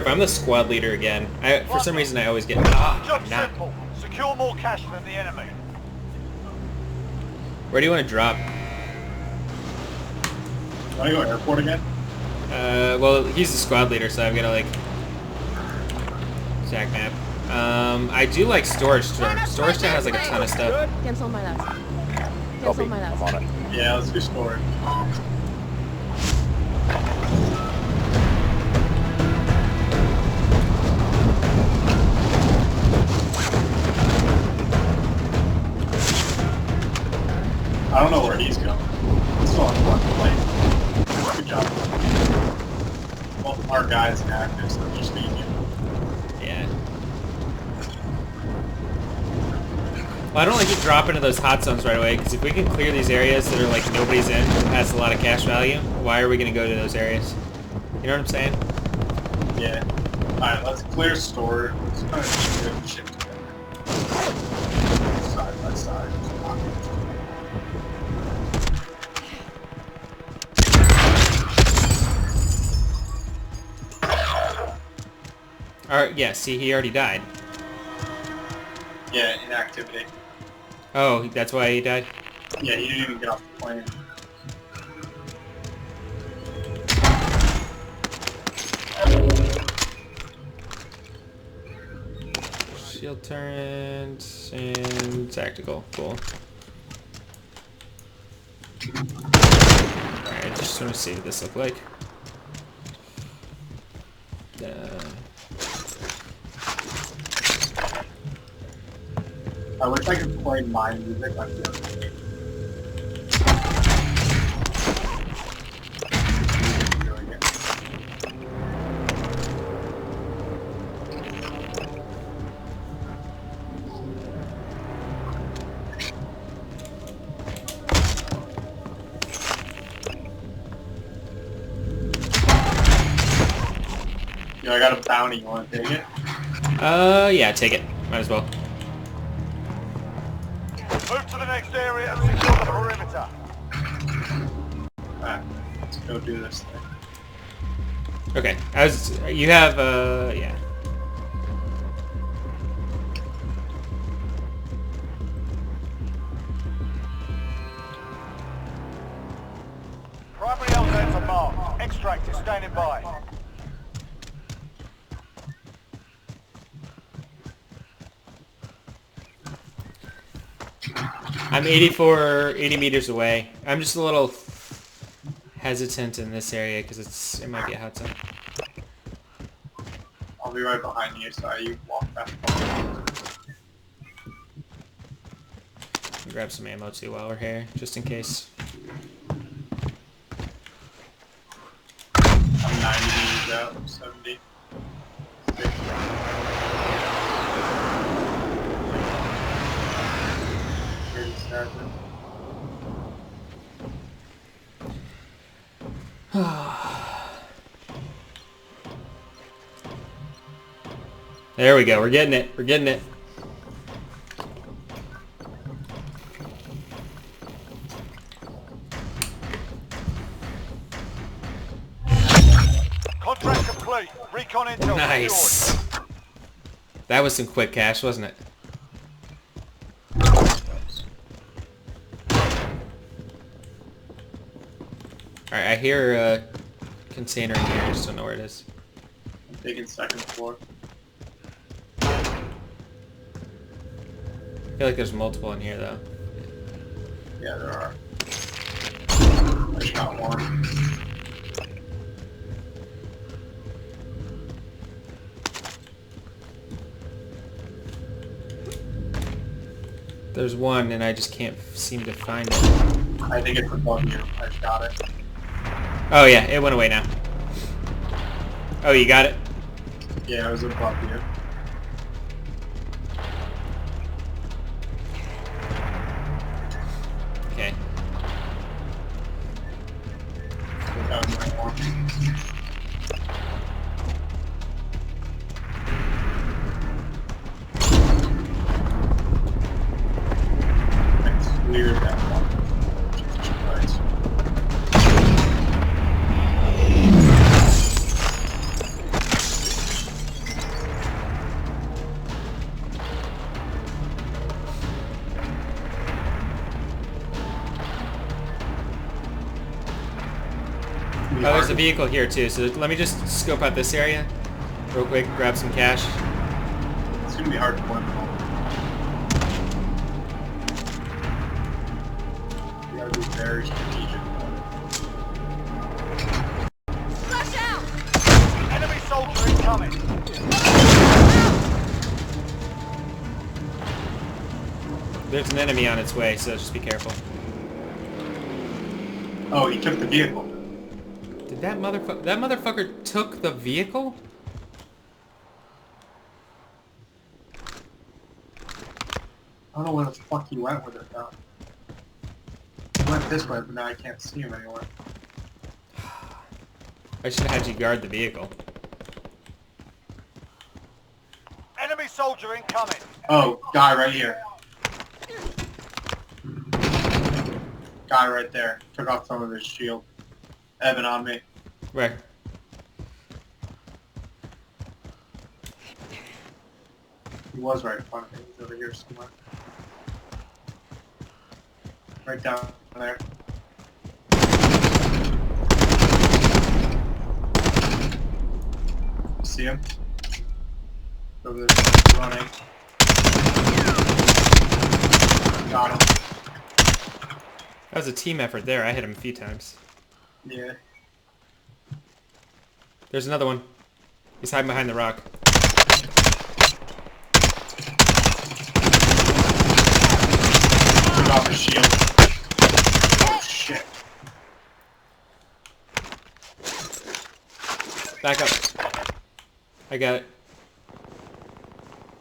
I'm the squad leader again. For some reason, I always get... Job I'm not. simple. Secure more cash than the enemy. Where do you want to drop? Want to go airport again? Well, he's the squad leader, so I've got to, like... Exact map. I do like storage. Storage town has, like, a ton of stuff. Cancel my last. Copy. Cancel my last. I'm on it. Yeah, let's do storage. I don't know where he's going. It's still on one plane. Good job. Both of our guys and actors, so just need you. Yeah. Well, I don't like to drop into those hot zones right away, because if we can clear these areas that are like nobody's in, that has a lot of cash value, why are we going to go to those areas? You know what I'm saying? Yeah. Alright, let's clear storage. Let's kind of good shit together. Side by side. Alright, yeah, see, he already died. Yeah, inactivity. Oh, that's why he died? Yeah, he didn't even get off the plane. Shield turret and tactical. Cool. Alright, just want to see what this look like. I wish I could play my music on the other game. Yo, I got a bounty. You want to take it? Yeah, take it. Might as well. Move to the next area and secure the perimeter. Alright, let's go do this thing. Okay, you have, yeah. Primary outlets are marked. Extract is standing by. I'm 80 meters away. I'm just a little hesitant in this area because it might be a hot zone. I'll be right behind you, so you walk back. Grab some ammo too while we're here, just in case. I'm 90 meters out, I'm 70. There we go. We're getting it. We're getting it. Contract complete. Recon intel Nice. secured. That was some quick cash, wasn't it? Alright, I hear a container in here. I just don't know where it is. I'm taking second floor. I feel like there's multiple in here, though. Yeah, there are. I shot one. There's one, and I just can't seem to find it. I think it's above you. I shot it. Oh, yeah, it went away now. Oh, you got it? Yeah, it was above you. Okay. That was my one. I cleared that one. Jesus Christ. Oh, there's a vehicle here too, so let me just scope out this area real quick, grab some cash. It's gonna be hard to blend them all. You gotta be very strategic about Flash out! Enemy soldier incoming. There's an enemy on its way, so just be careful. it. Oh, he took the vehicle. Did that motherfucker took the vehicle? I don't know where the fuck he went with it though. He went this way, but now I can't see him anywhere. I should have had you guard the vehicle. Enemy soldier incoming. Oh, guy right here. Guy right there. Took off some of his shield. Evan on me. Where? He was right in front of me. He's over here somewhere. Right down there. See him? Over there running. Got him. That was a team effort there. I hit him a few times. Yeah. There's another one. He's hiding behind the rock. Took off his shield. Oh shit. Back up. I got it.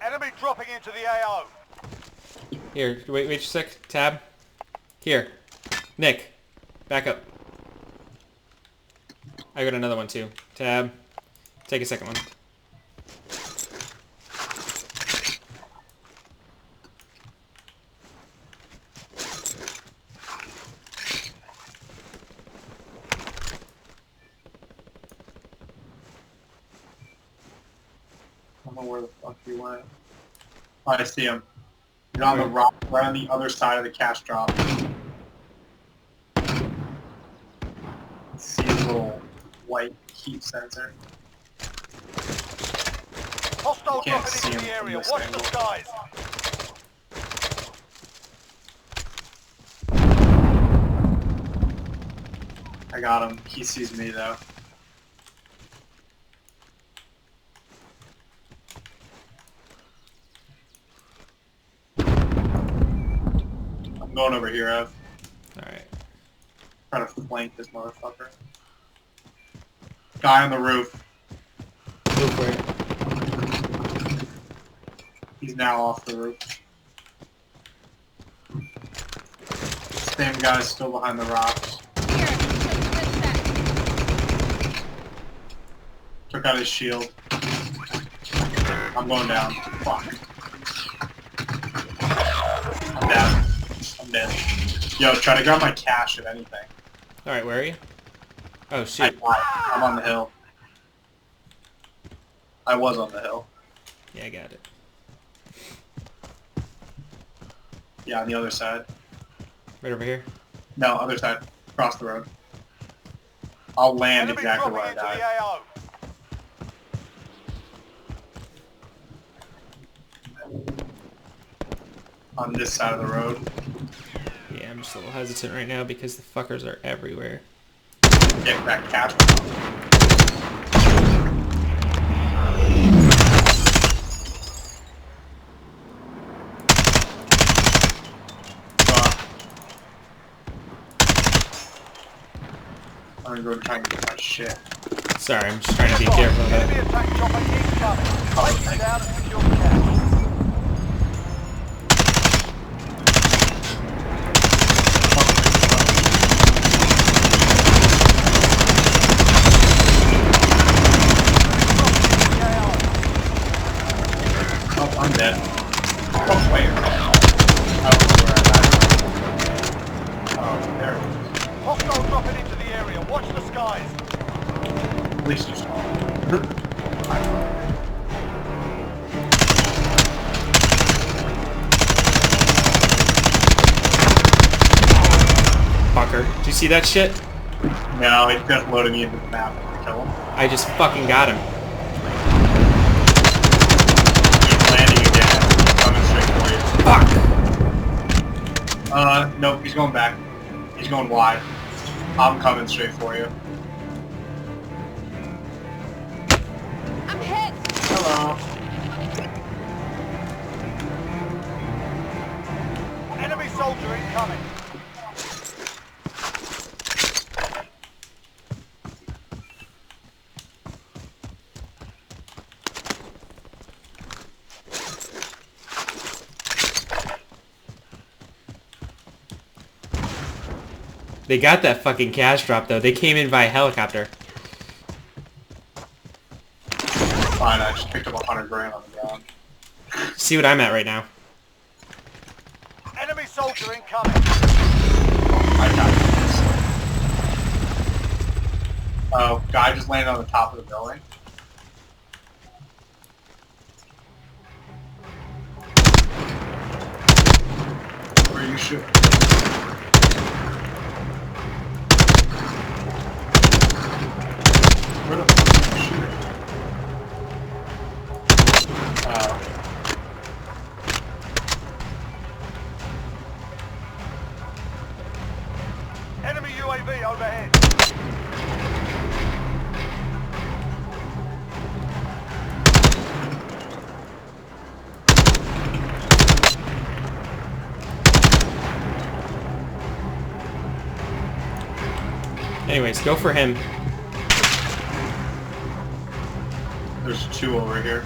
Enemy dropping into the AO. Here, wait a sec. Tab. Here. Nick. Back up. I got another one too. Tab. Take a second one. I don't know where the fuck he went. Oh, I see him. He's on the rock, right on the other side of the cash drop. See his little white heat sensor. Hostile Can't dropping see into him the from area. this Watch the angle. skies. I got him. He sees me though. I'm going over here, Ev. Alright. Trying to flank this motherfucker. Guy on the roof. Go for it. He's now off the roof. Same guy's still behind the rocks. Here, take this set. Took out his shield. I'm going down. Fuck. I'm down. I'm dead. Yo, try to grab my cash if anything. Alright, where are you? Oh, shoot. I'm on the hill. I was on the hill. Yeah, I got it. Yeah, on the other side. Right over here. No, other side. Across the road. I'll land Enemy exactly dropping where I into died. the AO. On this side of the road. Yeah, I'm just a little hesitant right now because the fuckers are everywhere. Get that cash. I'm gonna go try and get my shit. Sorry, I'm just trying to be careful of Enemy that. attack chopper incoming. Oh, Take it thank down and secure the cash. Oh, I'm dead. Oh, wait. I don't know where I died. Oh, there it is. Hostile dropping into the area. Watch the skies. At least you saw it. Fucker. Did you see that shit? No, it's just loading me into the map to kill him. I just fucking got him. He's landing again. Coming straight for you. Fuck! Nope, he's going back. He's going wide. I'm coming straight for you. I'm hit. Hello. Enemy soldier incoming. They got that fucking cash drop though. They came in via helicopter. Fine, I just picked up 100 grand on the ground. See what I'm at right now. Enemy soldier incoming. I got this. Oh, guy just landed on the top of the building. Where are you shooting? Where the fuck are you shooting? Oh. Enemy UAV overhead. Anyways, go for him. There's two over here.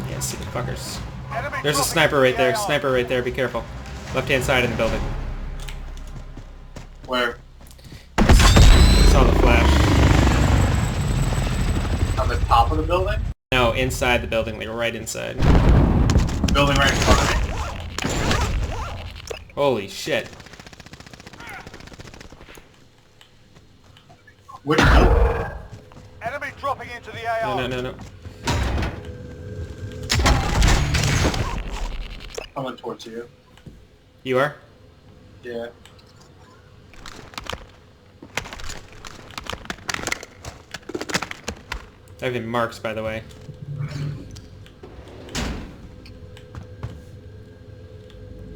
Yeah, see the fuckers. Enemy There's a dropping sniper into right the there. AR. Sniper right there. Be careful. Left-hand side in the building. Where? Saw the flash. On the top of the building? No, inside the building. Like right inside. Building right in front of me. Holy shit. Which building? Enemy dropping into the AR. No. Coming towards you. You are? Yeah. I've been marked, by the way.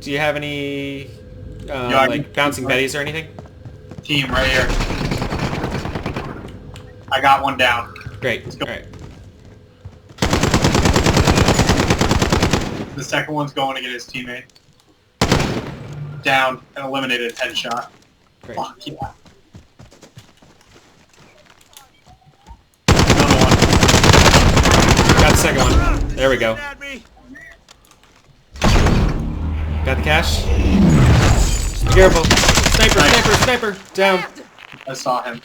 Do you have any, Yeah, I like, can- bouncing betties or anything? Team right here. I got one down. Great. Let's go. Alright. The second one's going to get his teammate. Down and eliminated. Headshot. Great. Fuck yeah. Another one. Got the second one. There we go. Got the cash. Just be careful. Sniper. Down. I saw him.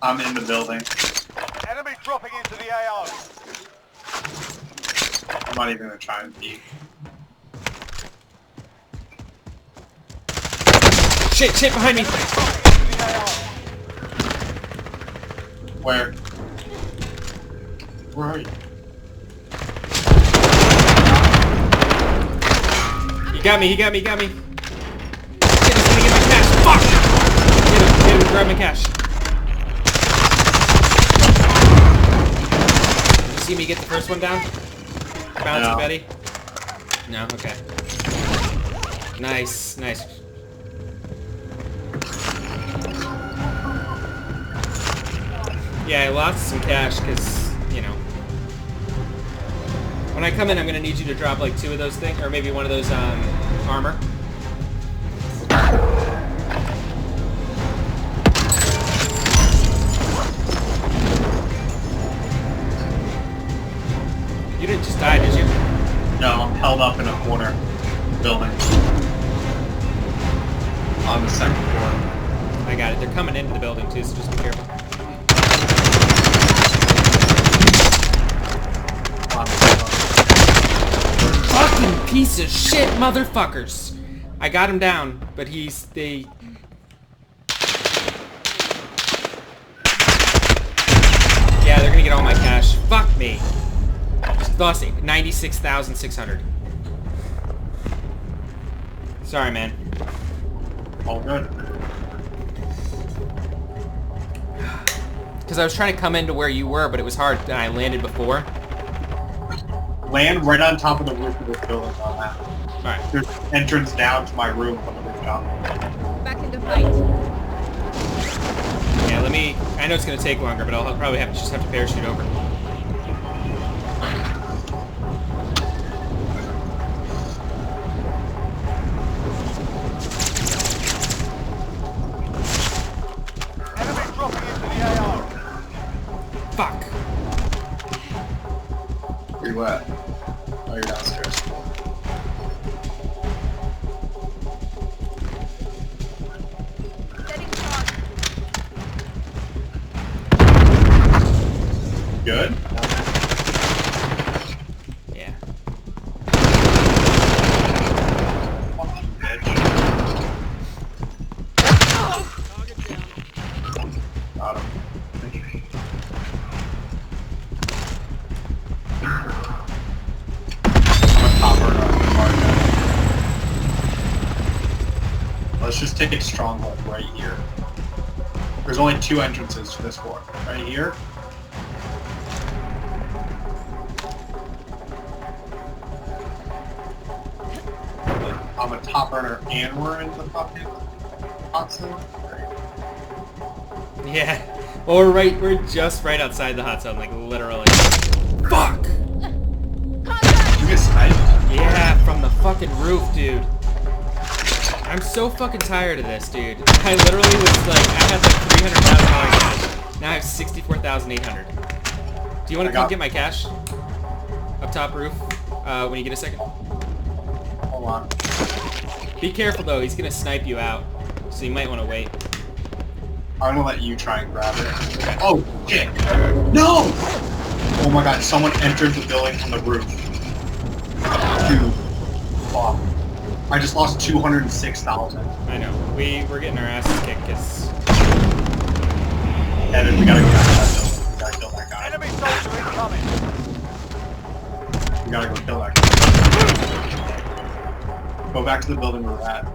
I'm in the building. Enemy dropping into the AR. I'm not even gonna try and peek. Shit, behind me. Enemy dropping into the AR. Where? Where are you? He got me. Shit, he's gonna get my cash. Fuck! Get him, grab my cash. You see me get the first one down? Bouncing No. Betty? No? Okay. Nice. Yeah, I lost some cash because, you know. When I come in, I'm gonna need you to drop like 2 of those things, or maybe one of those armor. You didn't just die, did you? No, I'm held up in a corner building. On the second floor. I got it. They're coming into the building too, so just be careful. On the second floor. Fucking piece of shit motherfuckers! I got him down, but they... Yeah, they're gonna get all my cash. Fuck me. Just lost 96,600. Sorry, man. All good. Because I was trying to come into where you were, but it was hard, and I landed before. Land right on top of the roof of this building on that. Alright. There's entrance down to my room from the rooftop. Back into fight. Yeah, let me... I know it's going to take longer, but I'll probably just have to parachute over. Enemy dropping into the AO. Fuck. Where you at? Oh, you're downstairs. Setting charge. Good? Yeah. Fucking bitch. Got him. I'm a topper on the market. Let's just take a stronghold right here. There's only 2 entrances to this floor. Right here. I'm a top runner and we're in the fucking hot zone. Yeah. Well, we're just right outside the hot zone, like, literally. Fuck! Contact! You get sniped? Yeah, from the fucking roof, dude. I'm so fucking tired of this, dude. I literally was like, I had like $300,000 cash. Now I have $64,800. Do you want to come get my cash? Up top roof, when you get a second. Hold on. Be careful though, he's gonna snipe you out. So you might want to wait. I'm gonna let you try and grab it. Oh, shit! No! Oh my god, someone entered the building from the roof. Dude. Fuck. I just lost 206,000. I know. We're getting our asses kicked because... Evan, we gotta go back to that building. We gotta kill that guy. Enemy soldier incoming. We gotta go kill that guy. Go back to the building we're at.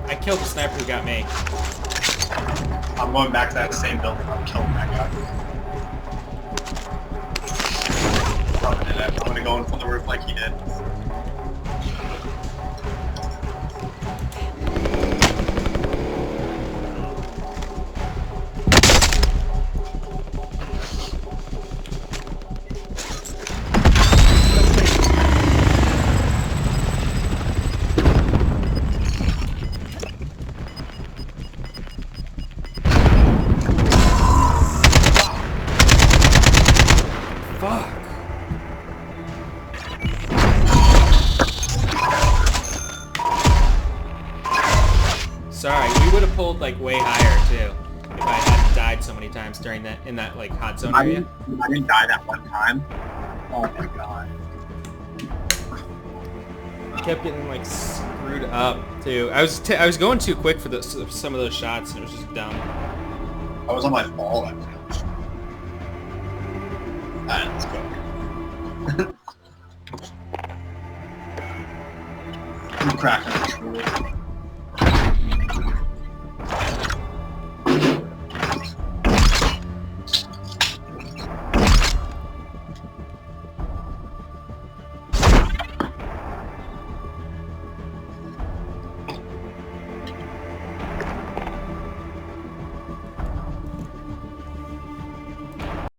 I killed the sniper who got me. I'm going back to that same building. I'm killing that guy. I'm gonna go in from the roof like he did. Fuck. Sorry, we would have pulled like way higher too if I hadn't died so many times during that in that like hot zone I area. didn't die that one time. Oh my god. I kept getting like screwed up too. I was going too quick for some of those shots and it was just dumb. I was on my ball that time. Alright, let's go. I'm cracking this rule.